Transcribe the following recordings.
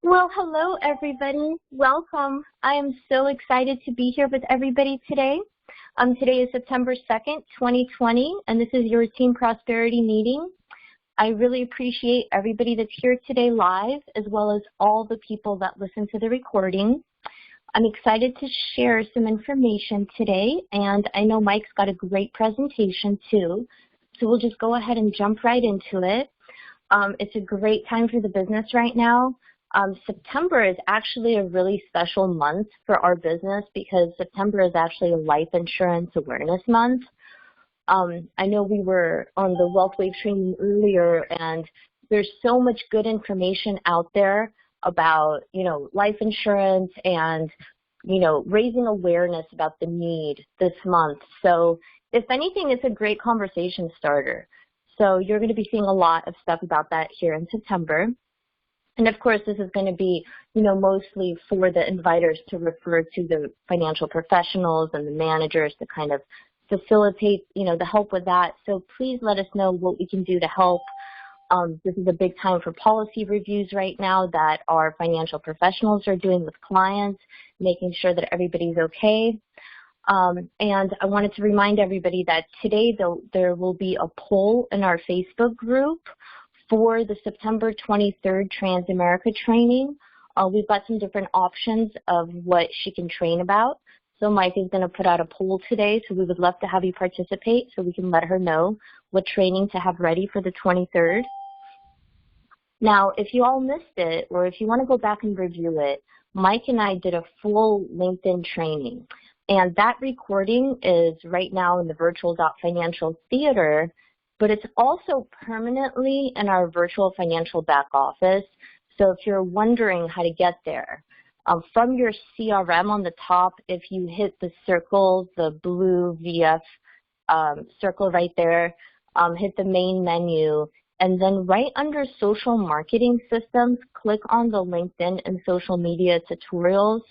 Well, hello everybody. Welcome. I am so excited to be here with everybody today. Today is September 2nd, 2020, and this is your Team Prosperity meeting. I really appreciate everybody that's here today live, as well as all the people that listen to the recording. I'm excited to share some information today, and I know Mike's got a great presentation too, so we'll just go ahead and jump right into it. It's a great time for the business right now. September is actually a really special month for our business because September is actually a life insurance awareness month. I know we were on the Wealth Wave training earlier, and there's so much good information out there about, life insurance and, raising awareness about the need this month. So if anything, it's a great conversation starter. So you're going to be seeing a lot of stuff about that here in September. And of course, this is going to be, mostly for the inviters to refer to the financial professionals and the managers to kind of facilitate, the help with that. So please let us know what we can do to help. This is a big time for policy reviews right now that our financial professionals are doing with clients, making sure that everybody's okay. And I wanted to remind everybody that today there will be a poll in our Facebook group for the September 23rd Trans-America training. We've got some different options of what she can train about. So Mike is going to put out a poll today, so we would love to have you participate so we can let her know what training to have ready for the 23rd. Now, if you all missed it, or if you want to go back and review it, Mike and I did a full LinkedIn training. And that recording is right now in the virtual.financial theater, but it's also permanently in our virtual financial back office. So if you're wondering how to get there, from your CRM on the top, if you hit the circle, the blue VF circle right there, hit the main menu, and then right under social marketing systems, click on the LinkedIn and social media tutorials.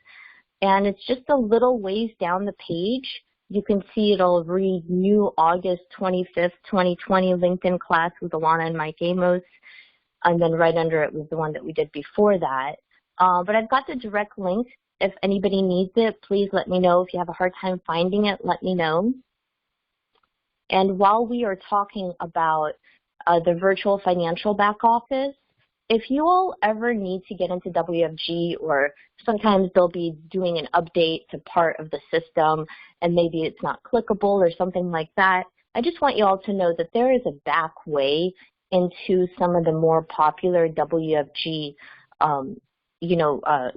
And it's just a little ways down the page. You can see it'll read new August 25th, 2020 LinkedIn class with Alana and Mike Amos. And then right under it was the one that we did before that. But I've got the direct link. If anybody needs it, please let me know. If you have a hard time finding it, let me know. And while we are talking about the virtual financial back office, if you all ever need to get into WFG, or sometimes they'll be doing an update to part of the system and maybe it's not clickable or something like that, I just want you all to know that there is a back way into some of the more popular WFG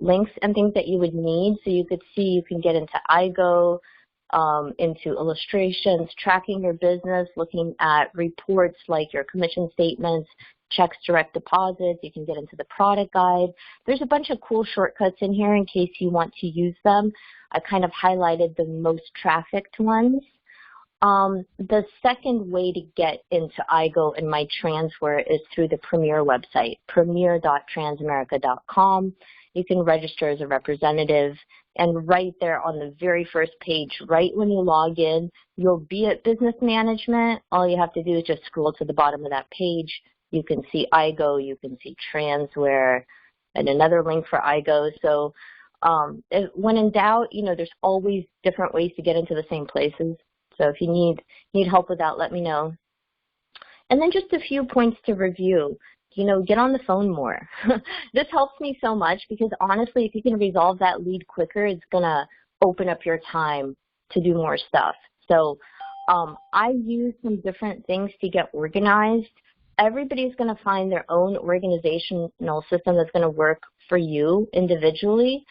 links and things that you would need. So you could see you can get into IGO, into illustrations, tracking your business, looking at reports like your commission statements, checks, direct deposits. You can get into the product guide. There's a bunch of cool shortcuts in here in case you want to use them. I kind of highlighted the most trafficked ones. The second way to get into IGO and My Transfer is through the Premier website, premier.transamerica.com. You can register as a representative, and right there on the very first page, right when you log in, you'll be at Business Management. All you have to do is just scroll to the bottom of that page. You can see IGO, you can see Transware, and another link for IGO. So when in doubt, there's always different ways to get into the same places. So if you need help with that, let me know. And then just a few points to review. Get on the phone more. This helps me so much because honestly, if you can resolve that lead quicker, it's going to open up your time to do more stuff. So I use some different things to get organized. Everybody's going to find their own organizational system that's going to work for you individually.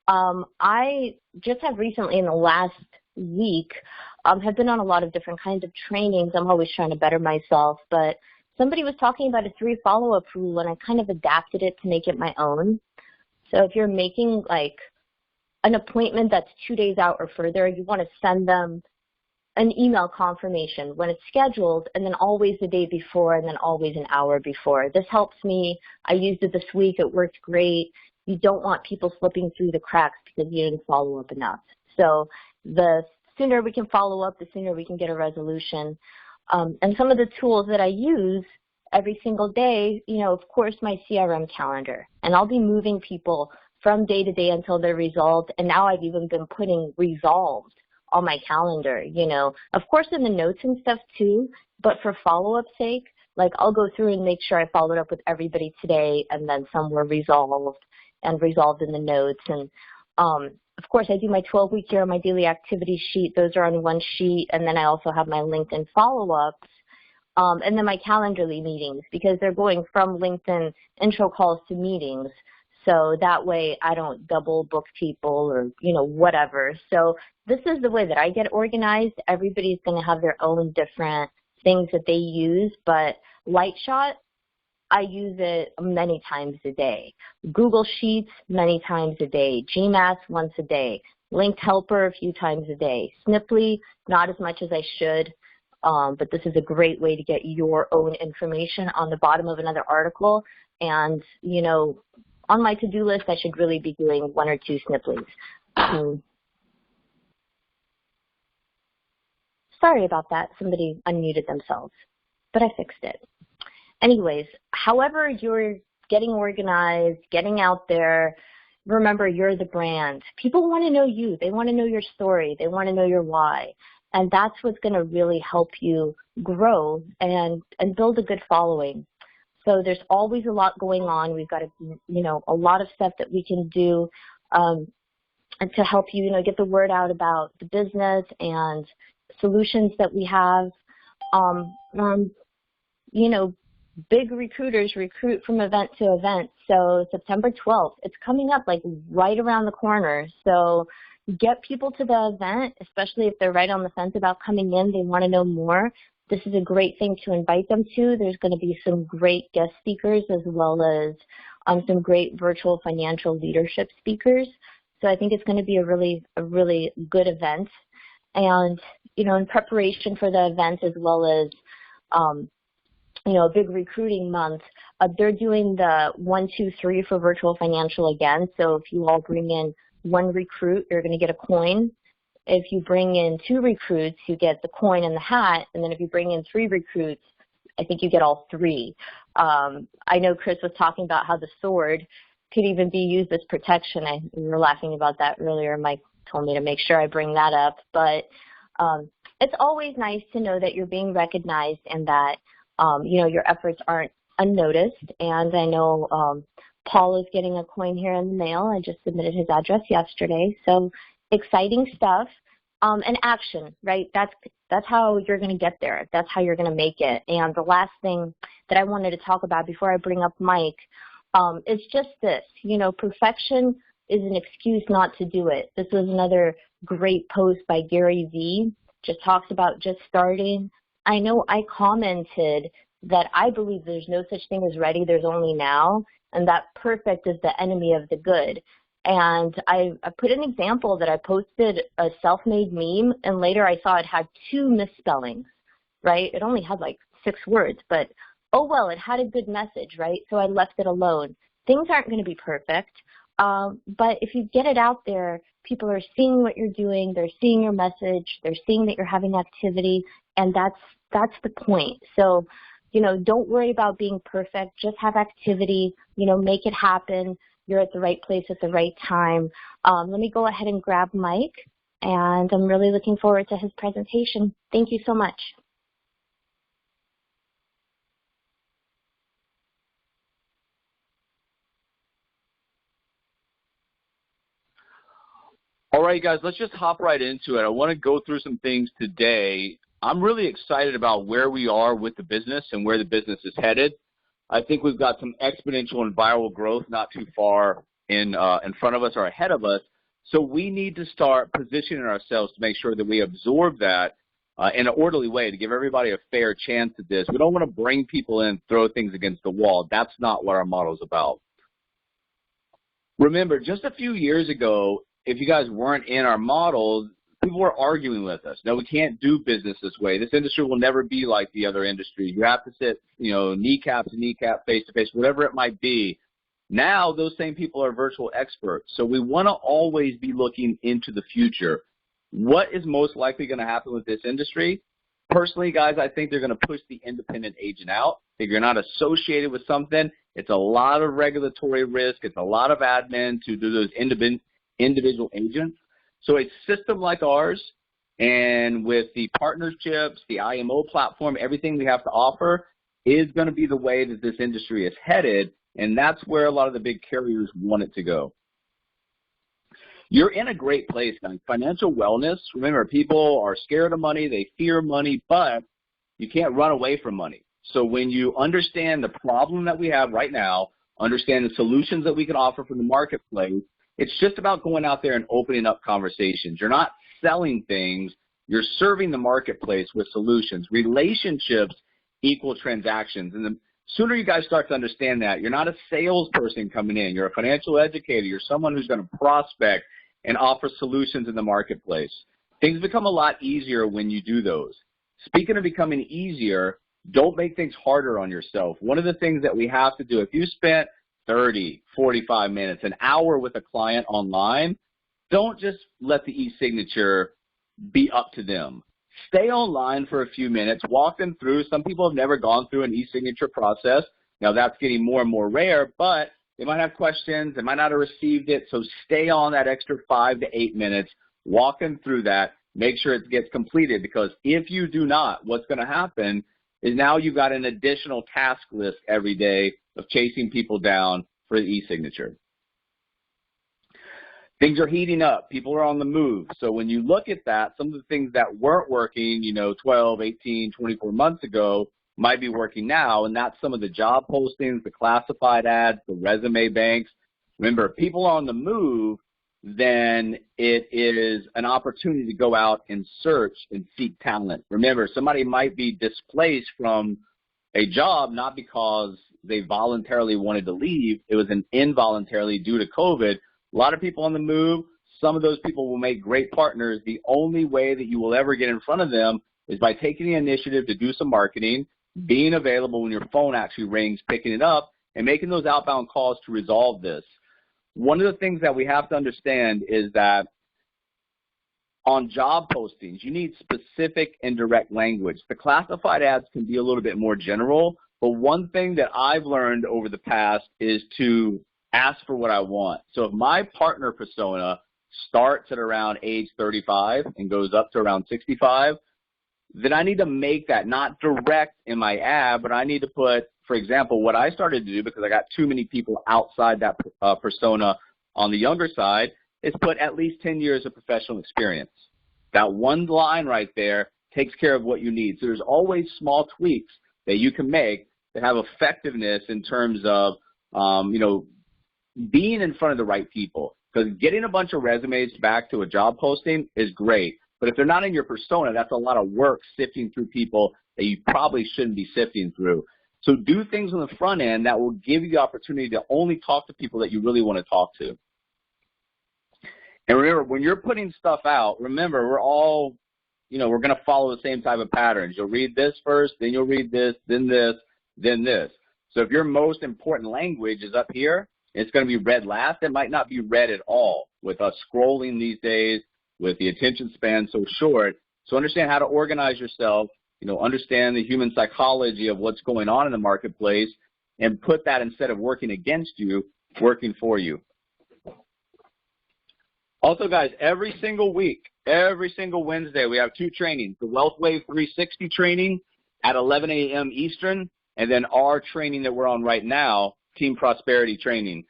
I just have recently, in the last week, have been on a lot of different kinds of trainings. I'm always trying to better myself, but somebody was talking about a 3 follow-up rule, and I kind of adapted it to make it my own. So if you're making like an appointment that's 2 days out or further, you want to send them an email confirmation when it's scheduled, and then always the day before, and then always an hour before. This helps me. I used it this week. It worked great. You don't want people slipping through the cracks because you didn't follow up enough. So the sooner we can follow up, the sooner we can get a resolution. And some of the tools that I use every single day, of course, my CRM calendar. And I'll be moving people from day to day until they're resolved. And now I've even been putting resolved on my calendar, Of course, in the notes and stuff too, but for follow-up sake, like I'll go through and make sure I followed up with everybody today, and then some were resolved in the notes. And of course, I do my 12-week year on my daily activity sheet. Those are on one sheet. And then I also have my LinkedIn follow-ups. And then my Calendarly meetings, because they're going from LinkedIn intro calls to meetings. So that way I don't double book people or, whatever. So this is the way that I get organized. Everybody's going to have their own different things that they use, but Lightshot, I use it many times a day. Google Sheets, many times a day. GMAS, once a day. Linked Helper, a few times a day. Sniply, not as much as I should, but this is a great way to get your own information on the bottom of another article. And, on my to-do list, I should really be doing 1 or 2 Sniplys. Sorry about that. Somebody unmuted themselves, but I fixed it. Anyways, however you're getting organized, getting out there, remember you're the brand. People want to know you. They want to know your story. They want to know your why. And that's what's going to really help you grow and build a good following. So there's always a lot going on. We've got a lot of stuff that we can do and to help you, get the word out about the business and solutions that we have. Big recruiters recruit from event to event. So September 12th, it's coming up like right around the corner. So get people to the event, especially if they're right on the fence about coming in. They want to know more. This is a great thing to invite them to. There's going to be some great guest speakers as well as some great virtual financial leadership speakers. So I think it's going to be a really good event. And, in preparation for the event as well as, a big recruiting month, they're doing the 1, 2, 3 for virtual financial again. So if you all bring in 1 recruit, you're going to get a coin. If you bring in 2 recruits, you get the coin and the hat. And then if you bring in 3 recruits, I think you get all 3. I know Chris was talking about how the sword could even be used as protection. We were laughing about that earlier. Mike told me to make sure I bring that up. But it's always nice to know that you're being recognized and that, your efforts aren't unnoticed. And I know Paul is getting a coin here in the mail. I just submitted his address yesterday. So exciting stuff. And action, right? That's how you're going to get there. That's how you're going to make it. And the last thing that I wanted to talk about before I bring up Mike is just this. Perfection is an excuse not to do it. This was another great post by Gary Vee. Just talks about just starting. I know I commented that I believe there's no such thing as ready, there's only now, and that perfect is the enemy of the good. And I put an example that I posted a self-made meme, and later I saw it had 2 misspellings, right? It only had like 6 words, but oh well, it had a good message, right? So I left it alone. Things aren't going to be perfect, but if you get it out there, people are seeing what you're doing, they're seeing your message, they're seeing that you're having activity, and that's the point. So, don't worry about being perfect, just have activity, make it happen. You're at the right place at the right time. Let me go ahead and grab Mike, and I'm really looking forward to his presentation. Thank you so much. All right, guys, let's just hop right into it. I want to go through some things today. I'm really excited about where we are with the business and where the business is headed. I think we've got some exponential and viral growth not too far in front of us or ahead of us. So we need to start positioning ourselves to make sure that we absorb that in an orderly way to give everybody a fair chance at this. We don't want to bring people in, throw things against the wall. That's not what our model is about. Remember, just a few years ago, if you guys weren't in our model, people were arguing with us. No, we can't do business this way. This industry will never be like the other industry. You have to sit, kneecap to kneecap, face to face, whatever it might be. Now, those same people are virtual experts. So we want to always be looking into the future. What is most likely going to happen with this industry? Personally, guys, I think they're going to push the independent agent out. If you're not associated with something, it's a lot of regulatory risk. It's a lot of admin to do those individual agents. So a system like ours, and with the partnerships, the IMO platform, everything we have to offer, is going to be the way that this industry is headed, and that's where a lot of the big carriers want it to go. You're in a great place, guys. Financial wellness, remember, people are scared of money, they fear money, but you can't run away from money. So when you understand the problem that we have right now, understand the solutions that we can offer from the marketplace, it's just about going out there and opening up conversations. You're not selling things, you're serving the marketplace with solutions. Relationships equal transactions. And the sooner you guys start to understand that, you're not a salesperson coming in, you're a financial educator, you're someone who's going to prospect and offer solutions in the marketplace. Things become a lot easier when you do those. Speaking of becoming easier, don't make things harder on yourself. One of the things that we have to do, if you spent 30, 45 minutes, an hour with a client online, don't just let the e-signature be up to them. Stay online for a few minutes, walk them through. Some people have never gone through an e-signature process. Now that's getting more and more rare, but they might have questions, they might not have received it, so stay on that extra 5 to 8 minutes, walk them through that, make sure it gets completed, because if you do not, what's going to happen is now you've got an additional task list every day of chasing people down for the e-signature. Things are heating up. People are on the move. So when you look at that, some of the things that weren't working, 12, 18, 24 months ago might be working now, and that's some of the job postings, the classified ads, the resume banks. Remember, if people are on the move, then it is an opportunity to go out and search and seek talent. Remember, somebody might be displaced from a job not because they voluntarily wanted to leave. It was an involuntarily due to COVID. A lot of people on the move. Some of those people will make great partners. The only way that you will ever get in front of them is by taking the initiative to do some marketing, being available when your phone actually rings, picking it up, and making those outbound calls to resolve this. One of the things that we have to understand is that on job postings, you need specific and direct language. The classified ads can be a little bit more general, but one thing that I've learned over the past is to ask for what I want. So if my partner persona starts at around age 35 and goes up to around 65, then I need to make that not direct in my ad, but I need to put, for example, what I started to do because I got too many people outside that persona on the younger side is put at least 10 years of professional experience. That one line right there takes care of what you need. So there's always small tweaks that you can make that have effectiveness in terms of, being in front of the right people. Because getting a bunch of resumes back to a job posting is great. But if they're not in your persona, that's a lot of work sifting through people that you probably shouldn't be sifting through. So do things on the front end that will give you the opportunity to only talk to people that you really want to talk to. And remember, when you're putting stuff out, remember, we're all, we're going to follow the same type of patterns. You'll read this first, then you'll read this, then this, then this. So if your most important language is up here, it's going to be read last. It might not be read at all with us scrolling these days, with the attention span so short. So understand how to organize yourself, understand the human psychology of what's going on in the marketplace, and put that, instead of working against you, working for you. Also, guys, every single week, every single Wednesday, we have 2 trainings. The Wealth Wave 360 training at 11 a.m. Eastern, and then our training that we're on right now, Team Prosperity training.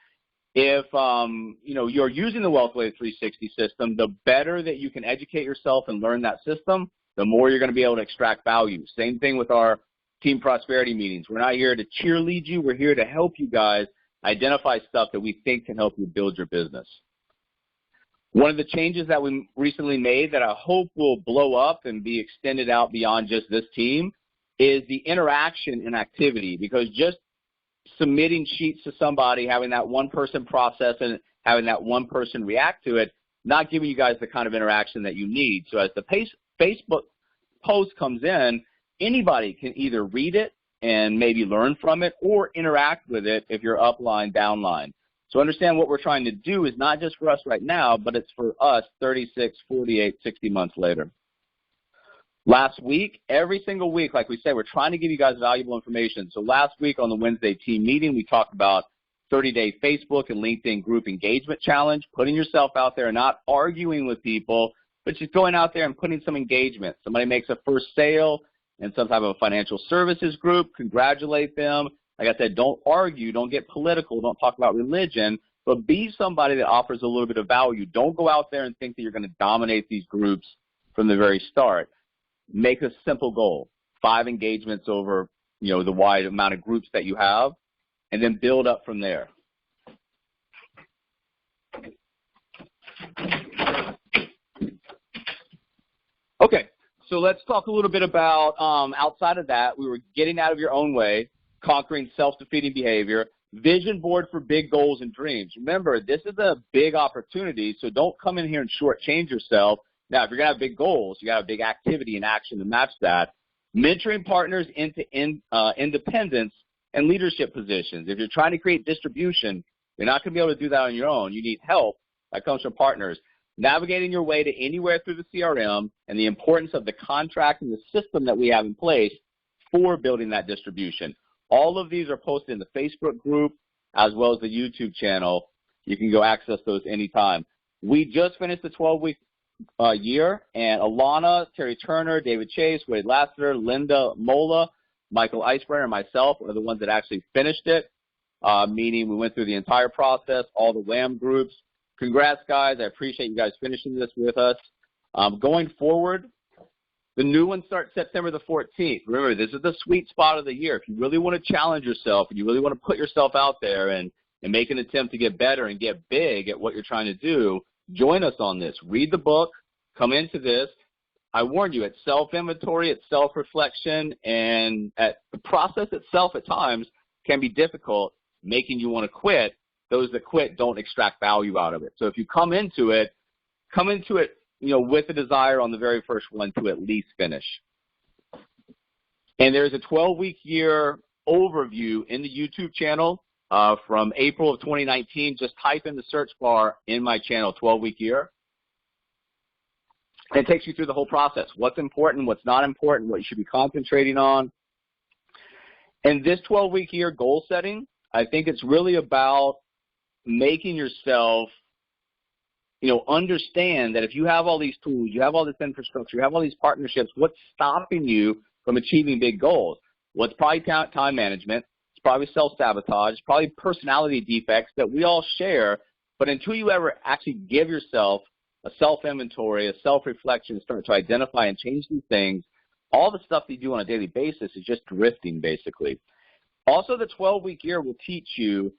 If you're using the Wealth Wave 360 system, the better that you can educate yourself and learn that system, the more you're going to be able to extract value. Same thing with our Team Prosperity meetings. We're not here to cheerlead you. We're here to help you guys identify stuff that we think can help you build your business. One of the changes that we recently made that I hope will blow up and be extended out beyond just this team is the interaction and activity, because just submitting sheets to somebody, having that one person process and having that one person react to it, not giving you guys the kind of interaction that you need. So as the Facebook post comes in, anybody can either read it and maybe learn from it or interact with it if you're upline, downline. So understand what we're trying to do is not just for us right now, but it's for us 36, 48, 60 months later. Last week, every single week, like we said, we're trying to give you guys valuable information. So last week on the Wednesday team meeting, we talked about 30-day Facebook and LinkedIn group engagement challenge, putting yourself out there and not arguing with people, but just going out there and putting some engagement. Somebody makes a first sale in some type of a financial services group, congratulate them. Like I said, don't argue, don't get political, don't talk about religion, but be somebody that offers a little bit of value. Don't go out there and think that you're going to dominate these groups from the very start. Make a simple goal, 5 engagements over, the wide amount of groups that you have, and then build up from there. Okay, so let's talk a little bit about outside of that. We were getting out of your own way, conquering self-defeating behavior, vision board for big goals and dreams. Remember, this is a big opportunity, so don't come in here and shortchange yourself. Now, if you're going to have big goals, you got to have big activity and action to match that. Mentoring partners into independence and leadership positions. If you're trying to create distribution, you're not going to be able to do that on your own. You need help. That comes from partners. Navigating your way to anywhere through the CRM and the importance of the contract and the system that we have in place for building that distribution. All of these are posted in the Facebook group as well as the YouTube channel. You can go access those anytime. We just finished the 12-week year, and Alana, Terry Turner, David Chase, Wade Lassiter, Linda Mola, Michael Eisbrenner, and myself are the ones that actually finished it, meaning we went through the entire process, all the WAM groups. Congrats, guys. I appreciate you guys finishing this with us. Going forward, the new one starts September the 14th. Remember, this is the sweet spot of the year. If you really want to challenge yourself and you really want to put yourself out there and make an attempt to get better and get big at what you're trying to do, join us on this. Read the book. Come into this. I warn you, it's self-inventory, it's self-reflection, and the process itself at times can be difficult, making you want to quit. Those that quit don't extract value out of it. So if you come into it, with a desire on the very first one to at least finish. And there's a 12-week year overview in the YouTube channel from April of 2019. Just type in the search bar in my channel, 12-week year. And it takes you through the whole process. What's important, what's not important, what you should be concentrating on. And this 12-week year goal setting, I think it's really about making yourself, understand that if you have all these tools, you have all this infrastructure, you have all these partnerships, what's stopping you from achieving big goals? Well, it's probably time management. It's probably self-sabotage. It's probably personality defects that we all share. But until you ever actually give yourself a self-inventory, a self-reflection, start to identify and change these things, all the stuff that you do on a daily basis is just drifting, basically. Also, the 12-week year will teach you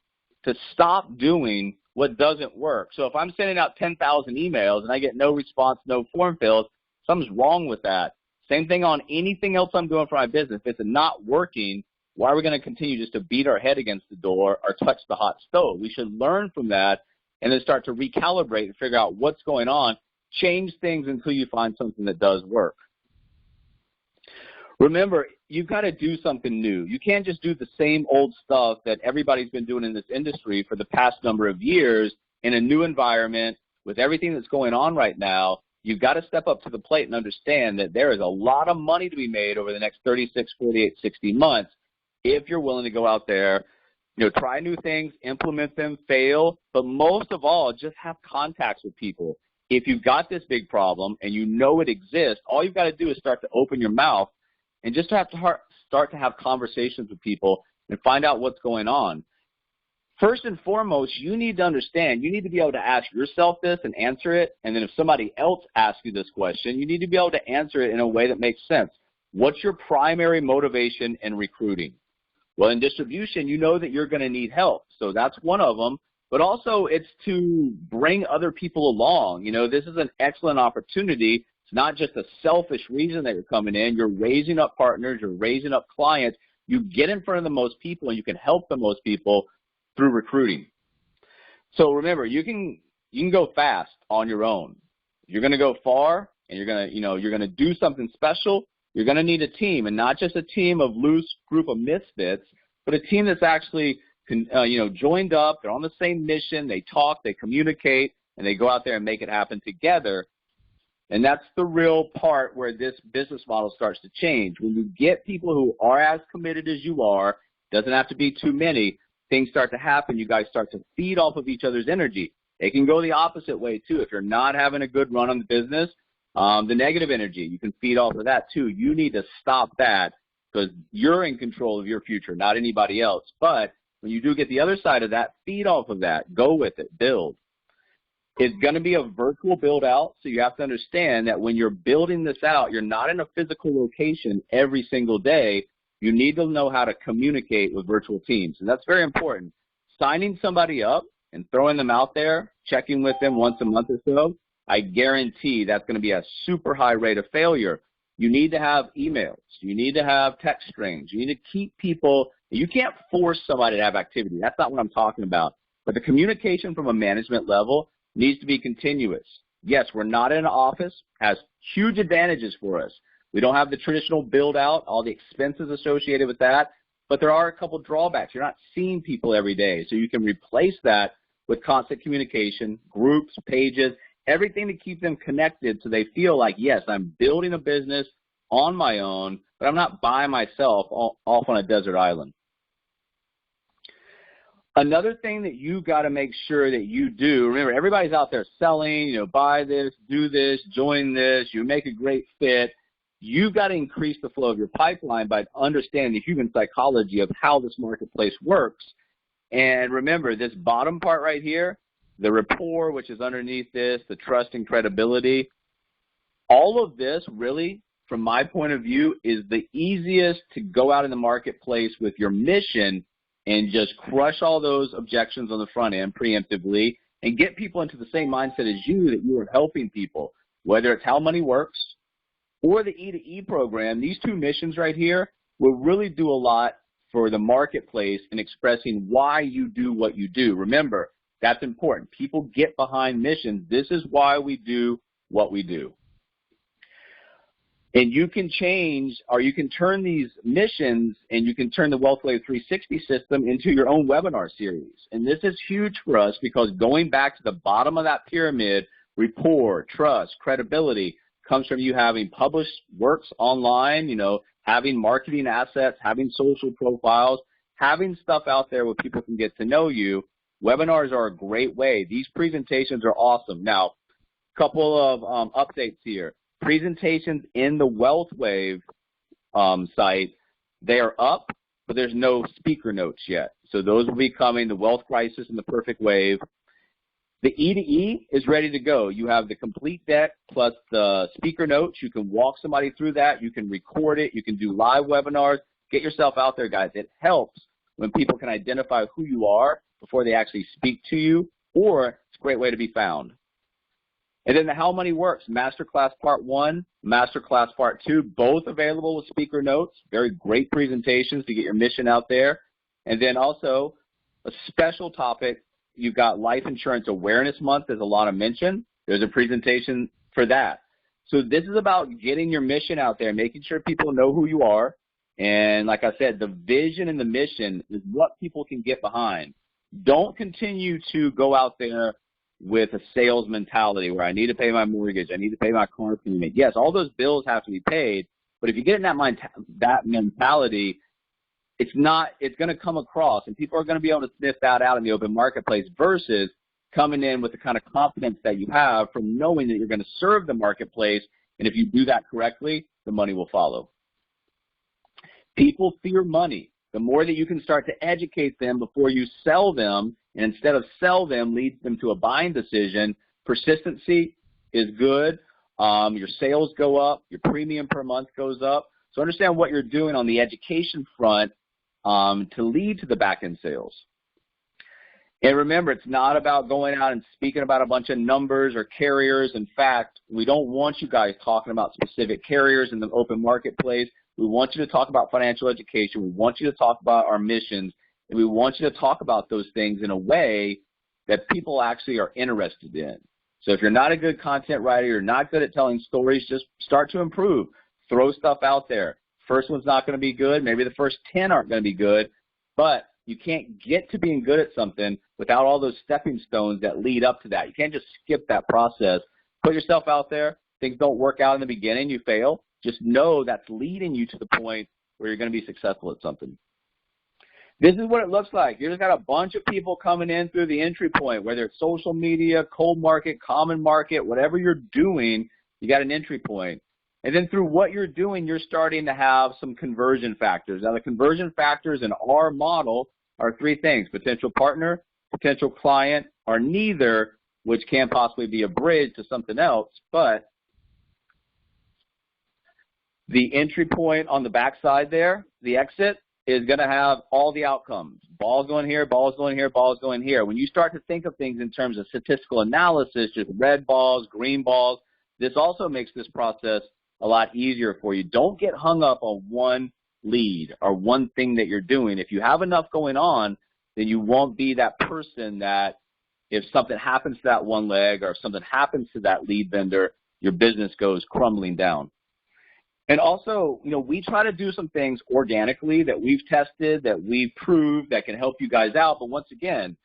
to stop doing what doesn't work. So if I'm sending out 10,000 emails and I get no response, no form fills, something's wrong with that. Same thing on anything else I'm doing for my business. If it's not working, why are we going to continue just to beat our head against the door or touch the hot stove? We should learn from that and then start to recalibrate and figure out what's going on. Change things until you find something that does work. Remember, you've got to do something new. You can't just do the same old stuff that everybody's been doing in this industry for the past number of years in a new environment with everything that's going on right now. You've got to step up to the plate and understand that there is a lot of money to be made over the next 36, 48, 60 months if you're willing to go out there, try new things, implement them, fail, but most of all, just have contacts with people. If you've got this big problem and you know it exists, all you've got to do is start to open your mouth and just have to start to have conversations with people and find out what's going on. First and foremost, you need to understand, you need to be able to ask yourself this and answer it, and then if somebody else asks you this question, you need to be able to answer it in a way that makes sense. What's your primary motivation in recruiting? Well, in distribution, you know that you're going to need help, so that's one of them, but also it's to bring other people along. This is an excellent opportunity. It's not just a selfish reason that you're coming in. You're raising up partners. You're raising up clients. You get in front of the most people, and you can help the most people through recruiting. So remember, you can go fast on your own. You're going to go far, and you're going to do something special. You're going to need a team, and not just a team of loose group of misfits, but a team that's actually joined up. They're on the same mission. They talk, they communicate, and they go out there and make it happen together. And that's the real part where this business model starts to change. When you get people who are as committed as you are, doesn't have to be too many, things start to happen. You guys start to feed off of each other's energy. It can go the opposite way, too. If you're not having a good run on the business, the negative energy, you can feed off of that, too. You need to stop that because you're in control of your future, not anybody else. But when you do get the other side of that, feed off of that. Go with it. Build. It's going to be a virtual build out, so you have to understand that when you're building this out, you're not in a physical location every single day. You need to know how to communicate with virtual teams, and that's very important. Signing somebody up and throwing them out there, checking with them once a month or so, I guarantee that's going to be a super high rate of failure. You need to have emails. You need to have text strings. You need to keep people. You can't force somebody to have activity. That's not what I'm talking about. But the communication from a management level needs to be continuous. Yes, we're not in an office, has huge advantages for us. We don't have the traditional build out, all the expenses associated with that, but there are a couple drawbacks. You're not seeing people every day, so you can replace that with constant communication, groups, pages, everything to keep them connected so they feel like, yes, I'm building a business on my own, but I'm not by myself off on a desert island. Another thing that you got to make sure that you do, remember, everybody's out there selling, buy this, do this, join this, you make a great fit. You've got to increase the flow of your pipeline by understanding the human psychology of how this marketplace works. And remember, this bottom part right here, the rapport, which is underneath this, the trust and credibility, all of this really, from my point of view, is the easiest to go out in the marketplace with your mission and just crush all those objections on the front end preemptively and get people into the same mindset as you, that you are helping people, whether it's how money works or the E2E program. These two missions right here will really do a lot for the marketplace in expressing why you do what you do. Remember, that's important. People get behind missions. This is why we do what we do. And you can change, or you can turn these missions, and you can turn the WealthWave 360 system into your own webinar series. And this is huge for us because going back to the bottom of that pyramid, rapport, trust, credibility, comes from you having published works online, having marketing assets, having social profiles, having stuff out there where people can get to know you. Webinars are a great way. These presentations are awesome. Now, a couple of updates here. Presentations in the WealthWave site, they are up, but there's no speaker notes yet. So those will be coming, the Wealth Crisis and the Perfect Wave. The E2E is ready to go. You have the complete deck plus the speaker notes. You can walk somebody through that. You can record it. You can do live webinars. Get yourself out there, guys. It helps when people can identify who you are before they actually speak to you, or it's a great way to be found. And then the How Money Works, Masterclass Part 1, Masterclass Part 2, both available with speaker notes. Very great presentations to get your mission out there. And then also a special topic, you've got Life Insurance Awareness Month, as Alana mentioned. There's a presentation for that. So this is about getting your mission out there, making sure people know who you are. And like I said, the vision and the mission is what people can get behind. Don't continue to go out there with a sales mentality where I need to pay my mortgage, I need to pay my car payment. Yes, all those bills have to be paid, but if you get in that mentality, it's going to come across, and people are going to be able to sniff that out in the open marketplace versus coming in with the kind of confidence that you have from knowing that you're going to serve the marketplace, and if you do that correctly, the money will follow. People fear money. The more that you can start to educate them before you sell them, and instead of sell them, leads them to a buying decision, persistency is good. Your sales go up. Your premium per month goes up. So understand what you're doing on the education front to lead to the back-end sales. And remember, it's not about going out and speaking about a bunch of numbers or carriers. In fact, we don't want you guys talking about specific carriers in the open marketplace. We want you to talk about financial education. We want you to talk about our missions. And we want you to talk about those things in a way that people actually are interested in. So if you're not a good content writer, you're not good at telling stories, just start to improve. Throw stuff out there. First one's not going to be good. Maybe the first 10 aren't going to be good. But you can't get to being good at something without all those stepping stones that lead up to that. You can't just skip that process. Put yourself out there. things don't work out in the beginning, you fail. Just know that's leading you to the point where you're going to be successful at something. This is what it looks like. You just got a bunch of people coming in through the entry point, whether it's social media, cold market, common market, whatever you're doing, you got an entry point. And then through what you're doing, you're starting to have some conversion factors. Now, the conversion factors in our model are three things: potential partner, potential client, or neither, which can possibly be a bridge to something else. But the entry point on the backside there, the exit, is going to have all the outcomes. Balls going here, balls going here, balls going here. When you start to think of things in terms of statistical analysis, just red balls, green balls, this also makes this process a lot easier for you. Don't get hung up on one lead or one thing that you're doing. If you have enough going on, then you won't be that person that if something happens to that one leg or if something happens to that lead vendor, your business goes crumbling down. And also, we try to do some things organically that we've tested, that we've proved that can help you guys out. But once again,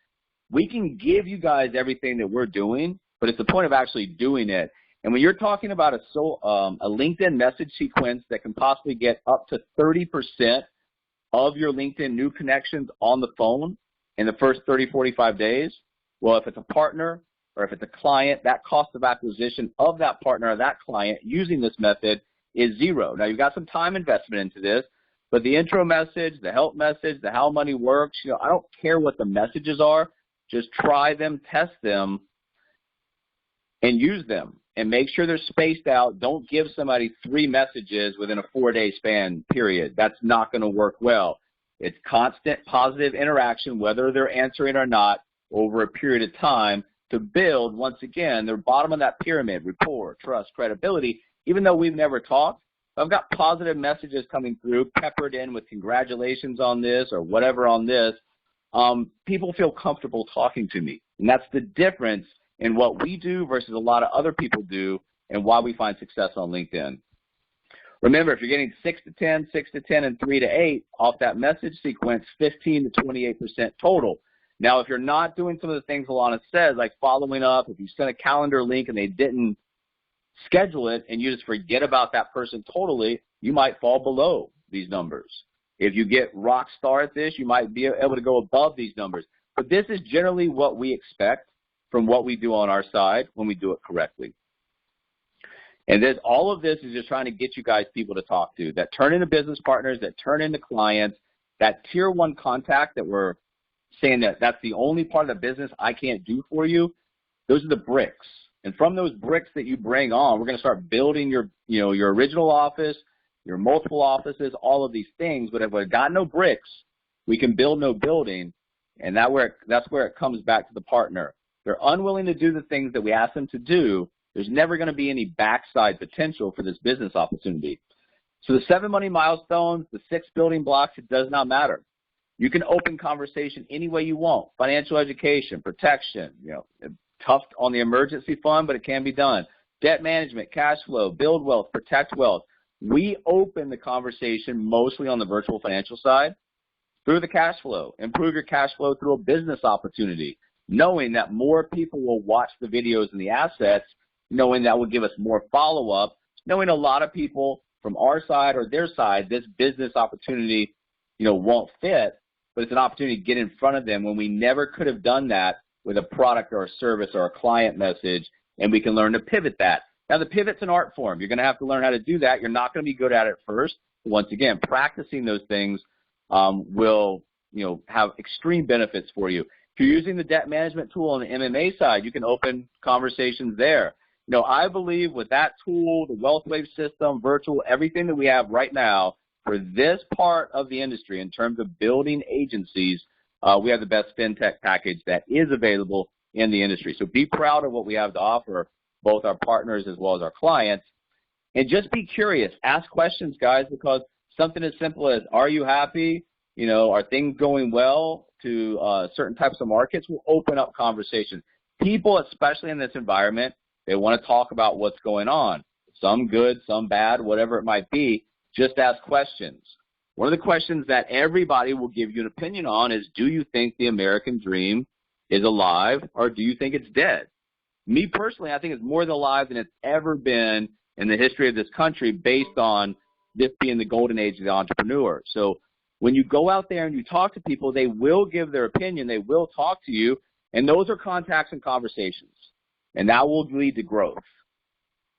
we can give you guys everything that we're doing, but it's the point of actually doing it. And when you're talking about a LinkedIn message sequence that can possibly get up to 30% of your LinkedIn new connections on the phone in the first 30, 45 days, well, if it's a partner or if it's a client, that cost of acquisition of that partner or that client using this method is zero. Now, you've got some time investment into this, but the intro message, the help message, the how money works, I don't care what the messages are. Just try them, test them, and use them. And make sure they're spaced out. Don't give somebody 3 messages within a 4-day span, period. That's not going to work well. It's constant positive interaction, whether they're answering or not, over a period of time to build, once again, the bottom of that pyramid: rapport, trust, credibility. Even though we've never talked, I've got positive messages coming through, peppered in with congratulations on this or whatever on this. People feel comfortable talking to me. And that's the difference in what we do versus a lot of other people do and why we find success on LinkedIn. Remember, if you're getting 6 to 10, 6 to 10, and 3 to 8 off that message sequence, 15 to 28% total. Now, if you're not doing some of the things Alana says, like following up, if you send a calendar link and they didn't schedule it and you just forget about that person totally, you might fall below these numbers. If you get rock star at this, you might be able to go above these numbers. But this is generally what we expect from what we do on our side when we do it correctly. And then all of this is just trying to get you guys people to talk to, that turn into business partners, that turn into clients, that tier 1 contact that we're saying that that's the only part of the business I can't do for you. Those are the bricks. And from those bricks that you bring on, we're going to start building your original office, your multiple offices, all of these things. But if we've got no bricks, we can build no building. And that's where it comes back to the partner. They're unwilling to do the things that we ask them to do. There's never going to be any backside potential for this business opportunity. So the 7 money milestones, the 6 building blocks, it does not matter. You can open conversation any way you want. Financial education, protection, tough on the emergency fund, but it can be done. Debt management, cash flow, build wealth, protect wealth. We open the conversation mostly on the virtual financial side through the cash flow. Improve your cash flow through a business opportunity, knowing that more people will watch the videos and the assets, knowing that will give us more follow-up, knowing a lot of people from our side or their side, this business opportunity, won't fit, but it's an opportunity to get in front of them when we never could have done that with a product or a service or a client message, and we can learn to pivot that. Now, the pivot's an art form. You're going to have to learn how to do that. You're not going to be good at it first. Once again, practicing those things will, have extreme benefits for you. If you're using the debt management tool on the MMA side, you can open conversations there. I believe with that tool, the WealthWave system, virtual, everything that we have right now for this part of the industry in terms of building agencies, we have the best fintech package that is available in the industry. So be proud of what we have to offer, both our partners as well as our clients. And just be curious. Ask questions, guys, because something as simple as, are you happy? Are things going well to certain types of markets will open up conversation. People, especially in this environment, they want to talk about what's going on. Some good, some bad, whatever it might be. Just ask questions. One of the questions that everybody will give you an opinion on is, do you think the American dream is alive or do you think it's dead? Me personally, I think it's more alive than it's ever been in the history of this country based on this being the golden age of the entrepreneur. So when you go out there and you talk to people, they will give their opinion, they will talk to you, and those are contacts and conversations, and that will lead to growth.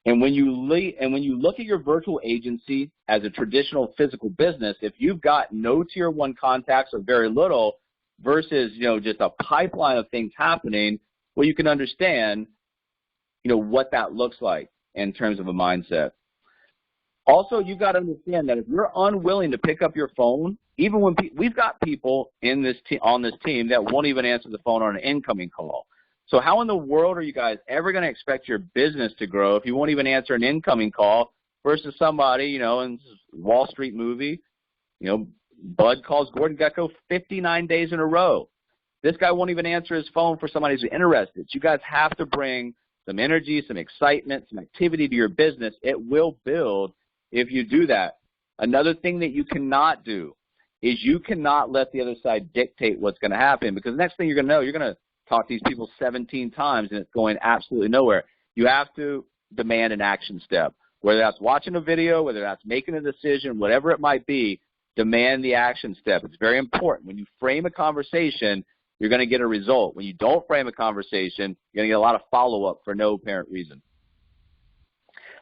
And when you look at your virtual agency as a traditional physical business, if you've got no tier one contacts or very little versus, just a pipeline of things happening, well, you can understand, what that looks like in terms of a mindset. Also, you've got to understand that if you're unwilling to pick up your phone, even when we've got people on this team that won't even answer the phone on an incoming call. So how in the world are you guys ever going to expect your business to grow if you won't even answer an incoming call versus somebody, in Wall Street movie, Bud calls Gordon Gekko 59 days in a row. This guy won't even answer his phone for somebody who's interested. So you guys have to bring some energy, some excitement, some activity to your business. It will build if you do that. Another thing that you cannot do is you cannot let the other side dictate what's going to happen, because the next thing you're going to know, you're going to talk to these people 17 times and it's going absolutely nowhere. You have to demand an action step, whether that's watching a video, whether that's making a decision, whatever it might be, demand the action step. It's very important. When you frame a conversation, you're going to get a result. When you don't frame a conversation, you're going to get a lot of follow-up for no apparent reason.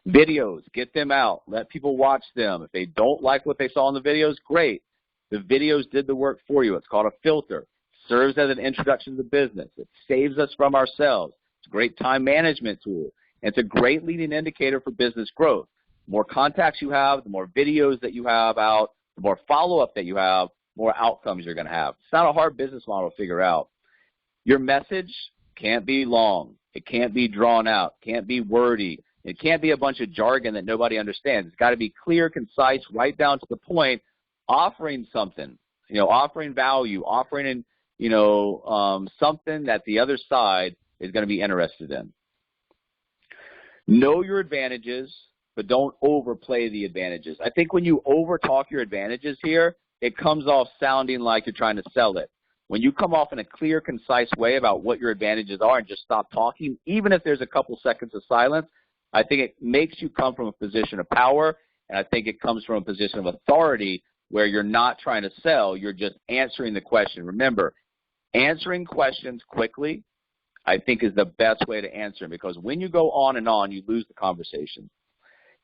Videos, get them out. Let people watch them. If they don't like what they saw in the videos, great. The videos did the work for you. It's called a filter. Serves as an introduction to the business. It saves us from ourselves. It's a great time management tool. It's a great leading indicator for business growth. The more contacts you have, the more videos that you have out, the more follow-up that you have, more outcomes you're going to have. It's not a hard business model to figure out. Your message can't be long. It can't be drawn out. It can't be wordy. It can't be a bunch of jargon that nobody understands. It's got to be clear, concise, right down to the point, offering something, offering value, offering something that the other side is going to be interested in. Know your advantages, but don't overplay the advantages. I think when you overtalk your advantages here, it comes off sounding like you're trying to sell it. When you come off in a clear, concise way about what your advantages are and just stop talking, even if there's a couple seconds of silence, I think it makes you come from a position of power, and I think it comes from a position of authority where you're not trying to sell, you're just answering the question. Remember, answering questions quickly, I think, is the best way to answer them, because when you go on and on, you lose the conversation.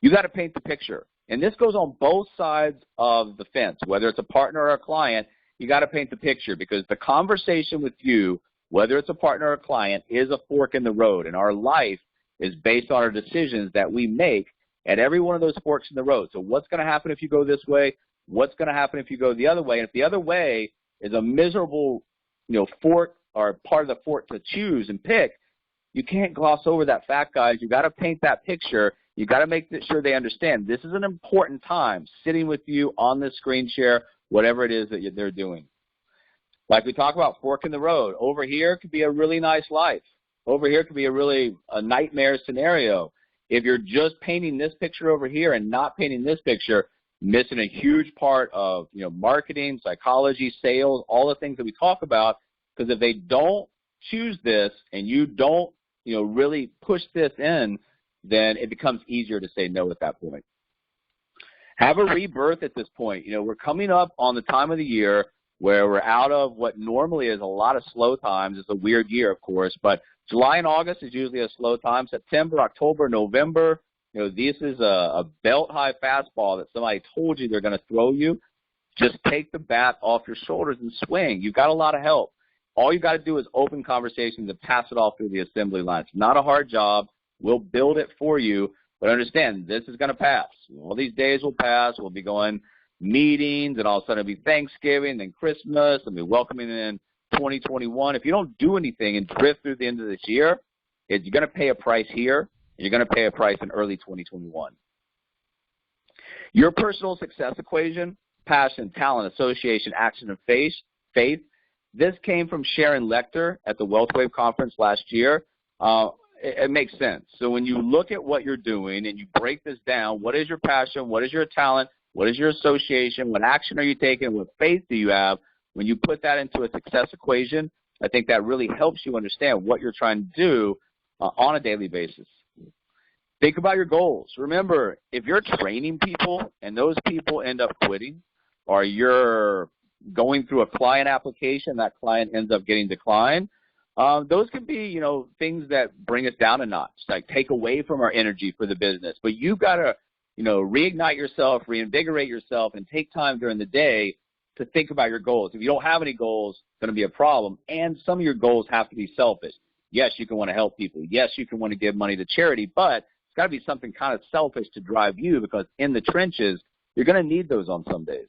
You got to paint the picture. And this goes on both sides of the fence, whether it's a partner or a client. You got to paint the picture, because the conversation with you, whether it's a partner or a client, is a fork in the road. And our life is based on our decisions that we make at every one of those forks in the road. So what's going to happen if you go this way? What's going to happen if you go the other way? And if the other way is a miserable, fork or part of the fork to choose and pick, you can't gloss over that fact, guys. You got to paint that picture. You got to make sure they understand this is an important time sitting with you on this screen share, whatever it is that they're doing. Like we talk about fork in the road. Over here could be a really nice life. Over here could be a nightmare scenario. If you're just painting this picture over here and not painting this picture, missing a huge part of marketing, psychology, sales, all the things that we talk about. Because if they don't choose this and you don't really push this in, then it becomes easier to say no at that point. Have a rebirth at this point. We're coming up on the time of the year where we're out of what normally is a lot of slow times. It's a weird year, of course, but July and August is usually a slow time. September, October, November, this is a belt-high fastball that somebody told you they're going to throw you. Just take the bat off your shoulders and swing. You've got a lot of help. All you got to do is open conversations and pass it off through the assembly line. It's not a hard job. We'll build it for you, but understand this is going to pass. All these days will pass. We'll be going meetings, and all of a sudden it'll be Thanksgiving, then Christmas, and we'll be welcoming in 2021. If you don't do anything and drift through the end of this year, you're going to pay a price here, and you're going to pay a price in early 2021. Your personal success equation, passion, talent, association, action, and faith. This came from Sharon Lecter at the Wealth Wave Conference last year. It makes sense. So when you look at what you're doing and you break this down, what is your passion? What is your talent? What is your association? What action are you taking? What faith do you have? When you put that into a success equation, I think that really helps you understand what you're trying to do on a daily basis. Think about your goals. Remember, if you're training people and those people end up quitting, or you're going through a client application, that client ends up getting declined, those can be, things that bring us down a notch, like take away from our energy for the business. But you've got to, reignite yourself, reinvigorate yourself, and take time during the day to think about your goals. If you don't have any goals, it's going to be a problem. And some of your goals have to be selfish. Yes, you can want to help people. Yes, you can want to give money to charity, but it's got to be something kind of selfish to drive you, because in the trenches, you're going to need those on some days.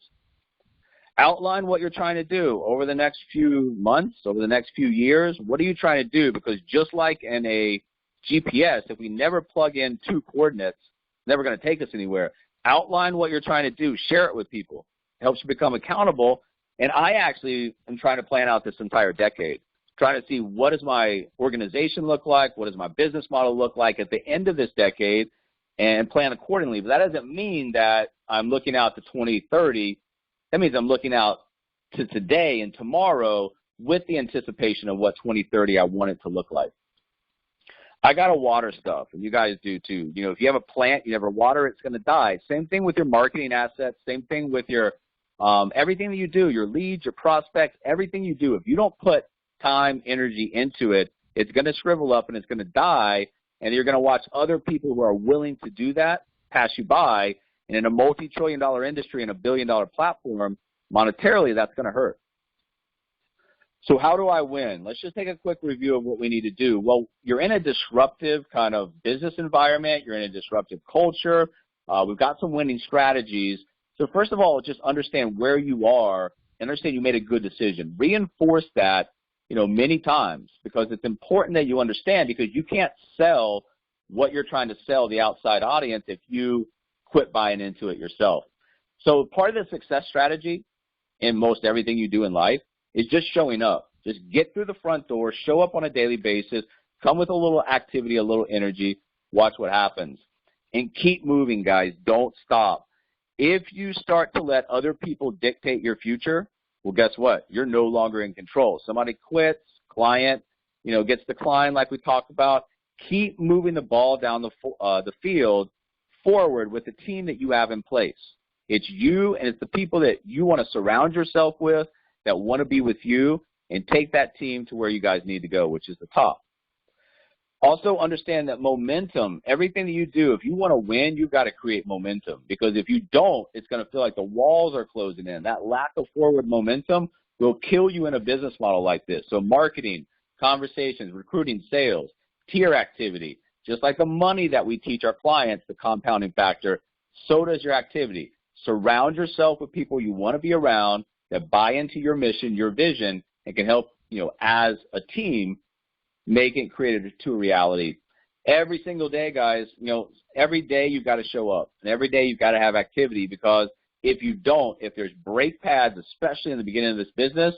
Outline what you're trying to do over the next few months, over the next few years. What are you trying to do? Because just like in a GPS, if we never plug in 2 coordinates, it's never going to take us anywhere. Outline what you're trying to do. Share it with people. It helps you become accountable. And I actually am trying to plan out this entire decade, trying to see what does my organization look like, what does my business model look like at the end of this decade, and plan accordingly. But that doesn't mean that I'm looking out to 2030. That means I'm looking out to today and tomorrow with the anticipation of what 2030 I want it to look like. I got to water stuff, and you guys do too. If you have a plant, you never water it, it's going to die. Same thing with your marketing assets. Same thing with your everything that you do, your leads, your prospects, everything you do. If you don't put time, energy into it, it's going to shrivel up and it's going to die, and you're going to watch other people who are willing to do that pass you by. And in a multi-trillion-dollar industry and a billion-dollar platform, monetarily, that's going to hurt. So how do I win? Let's just take a quick review of what we need to do. Well, you're in a disruptive kind of business environment. You're in a disruptive culture. We've got some winning strategies. So first of all, just understand where you are and understand you made a good decision. Reinforce that, many times, because it's important that you understand, because you can't sell what you're trying to sell the outside audience if you quit buying into it yourself. So part of the success strategy in most everything you do in life is just showing up. Just get through the front door, show up on a daily basis, come with a little activity, a little energy, watch what happens. And keep moving, guys. Don't stop. If you start to let other people dictate your future, well, guess what? You're no longer in control. Somebody quits, client, gets declined like we talked about. Keep moving the ball down the field forward with the team that you have in place. It's you, and it's the people that you want to surround yourself with, that want to be with you, and take that team to where you guys need to go, which is the top. Also understand that momentum, everything that you do, if you want to win, you've got to create momentum, because if you don't, it's going to feel like the walls are closing in. That lack of forward momentum will kill you in a business model like this. So marketing, conversations, recruiting, sales, tier activity, just like the money that we teach our clients, the compounding factor, so does your activity. Surround yourself with people you want to be around that buy into your mission, your vision, and can help, as a team, make it, create it to a reality. Every single day, guys, every day you've got to show up, and every day you've got to have activity, because if you don't, if there's brake pads, especially in the beginning of this business,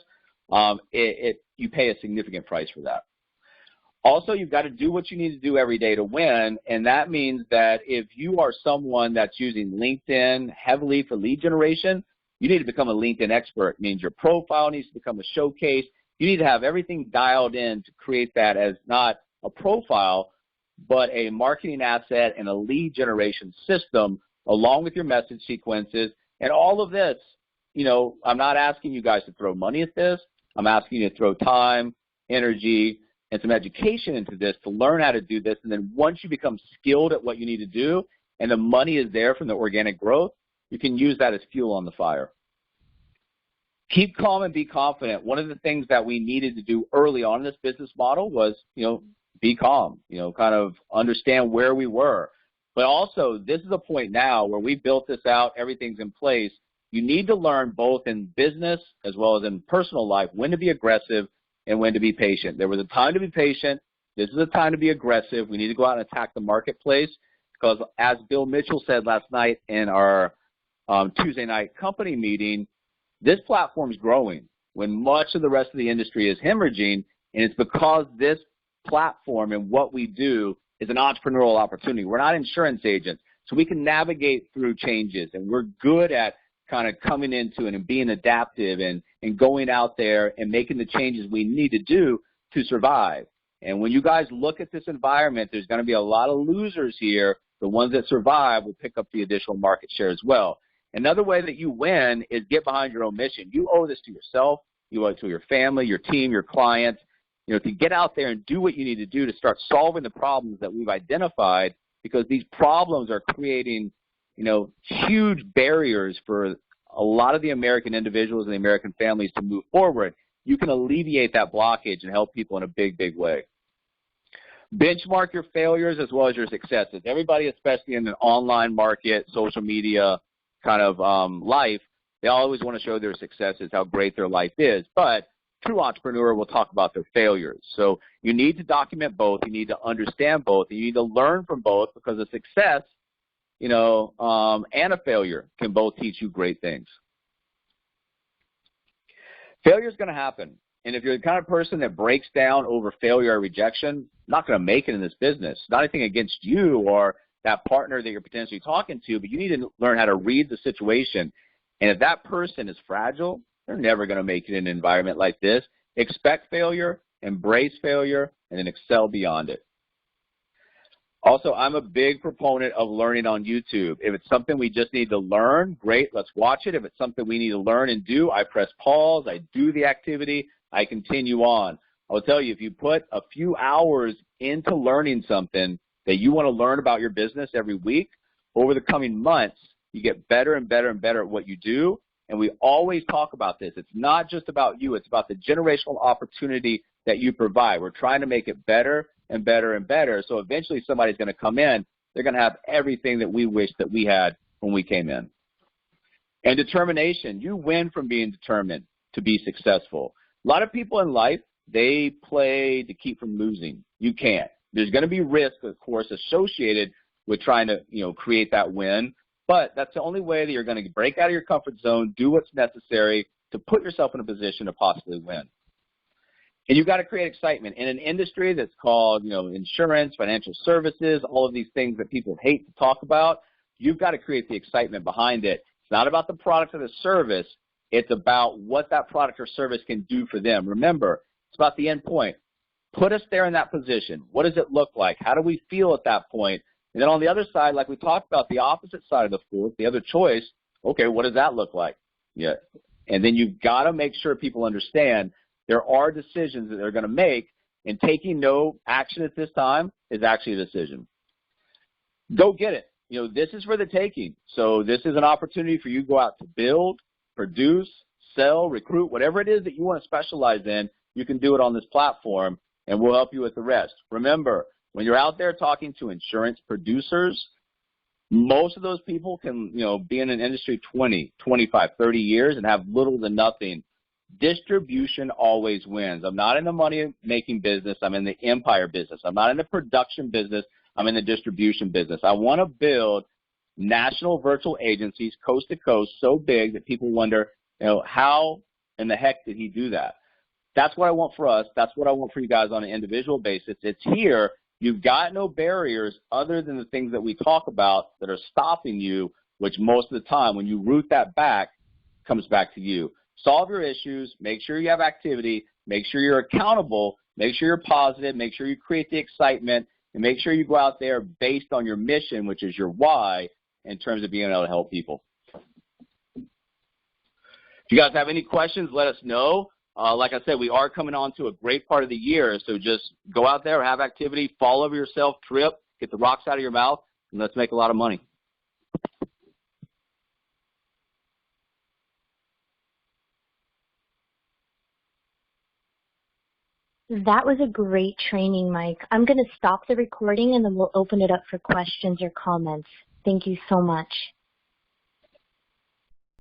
you pay a significant price for that. Also, you've got to do what you need to do every day to win, and that means that if you are someone that's using LinkedIn heavily for lead generation, you need to become a LinkedIn expert. It means your profile needs to become a showcase. You need to have everything dialed in to create that as not a profile, but a marketing asset and a lead generation system, along with your message sequences. And all of this, I'm not asking you guys to throw money at this. I'm asking you to throw time, energy, and some education into this to learn how to do this. And then once you become skilled at what you need to do and the money is there from the organic growth, you can use that as fuel on the fire. Keep calm and be confident. One of the things that we needed to do early on in this business model was, be calm, kind of understand where we were. But also, this is a point now where we built this out, everything's in place. You need to learn both in business as well as in personal life when to be aggressive and when to be patient. There was a time to be patient. This is a time to be aggressive. We need to go out and attack the marketplace, because as Bill Mitchell said last night in our Tuesday night company meeting, this platform is growing when much of the rest of the industry is hemorrhaging, and it's because this platform and what we do is an entrepreneurial opportunity. We're not insurance agents, so we can navigate through changes, and we're good at kind of coming into it and being adaptive and going out there and making the changes we need to do to survive. And when you guys look at this environment, there's going to be a lot of losers here. The ones that survive will pick up the additional market share as well. Another way that you win is get behind your own mission. You owe this to yourself. You owe it to your family, your team, your clients, to get out there and do what you need to do to start solving the problems that we've identified, because these problems are creating, huge barriers for a lot of the American individuals and the American families to move forward. You can alleviate that blockage and help people in a big, big way. Benchmark your failures as well as your successes. Everybody, especially in the online market, social media kind of life, they always want to show their successes, how great their life is. But true entrepreneur will talk about their failures. So you need to document both. You need to understand both. You need to learn from both, because a success, and a failure can both teach you great things. Failure is going to happen. And if you're the kind of person that breaks down over failure or rejection, not going to make it in this business. Not anything against you or that partner that you're potentially talking to, but you need to learn how to read the situation. And if that person is fragile, they're never going to make it in an environment like this. Expect failure, embrace failure, and then excel beyond it. Also, I'm a big proponent of learning on YouTube. If it's something we just need to learn, great, let's watch it. If it's something we need to learn and do, I press pause, I do the activity, I continue on. I will tell you, if you put a few hours into learning something that you want to learn about your business every week, over the coming months, you get better and better and better at what you do. And we always talk about this. It's not just about you. It's about the generational opportunity that you provide. We're trying to make it better and better and better. So eventually somebody's going to come in. They're going to have everything that we wish that we had when we came in. And determination. You win from being determined to be successful. A lot of people in life, they play to keep from losing. You can't. There's going to be risk, of course, associated with trying to, create that win. But that's the only way that you're going to break out of your comfort zone, do what's necessary to put yourself in a position to possibly win. And you've got to create excitement. In an industry that's called, insurance, financial services, all of these things that people hate to talk about, you've got to create the excitement behind it. It's not about the product or the service. It's about what that product or service can do for them. Remember, it's about the end point. Put us there in that position. What does it look like? How do we feel at that point? And then on the other side, like we talked about, the opposite side of the fork, the other choice, okay, what does that look like? Yeah. And then you've got to make sure people understand there are decisions that they're going to make, and taking no action at this time is actually a decision. Go get it. This is for the taking. So this is an opportunity for you to go out to build, produce, sell, recruit, whatever it is that you want to specialize in, you can do it on this platform, and we'll help you with the rest. Remember, when you're out there talking to insurance producers, most of those people can, be in an industry 20, 25, 30 years and have little to nothing. Distribution always wins. I'm not in the money-making business. I'm in the empire business. I'm not in the production business. I'm in the distribution business. I want to build national virtual agencies coast to coast so big that people wonder, how in the heck did he do that? That's what I want for us. That's what I want for you guys on an individual basis. It's here. You've got no barriers other than the things that we talk about that are stopping you, which most of the time when you root that back, comes back to you. Solve your issues. Make sure you have activity. Make sure you're accountable. Make sure you're positive. Make sure you create the excitement. And make sure you go out there based on your mission, which is your why, in terms of being able to help people. If you guys have any questions, let us know. Like I said, we are coming on to a great part of the year, so just go out there, have activity, fall over yourself, trip, get the rocks out of your mouth, and let's make a lot of money. That was a great training, Mike. I'm going to stop the recording and then we'll open it up for questions or comments. Thank you so much.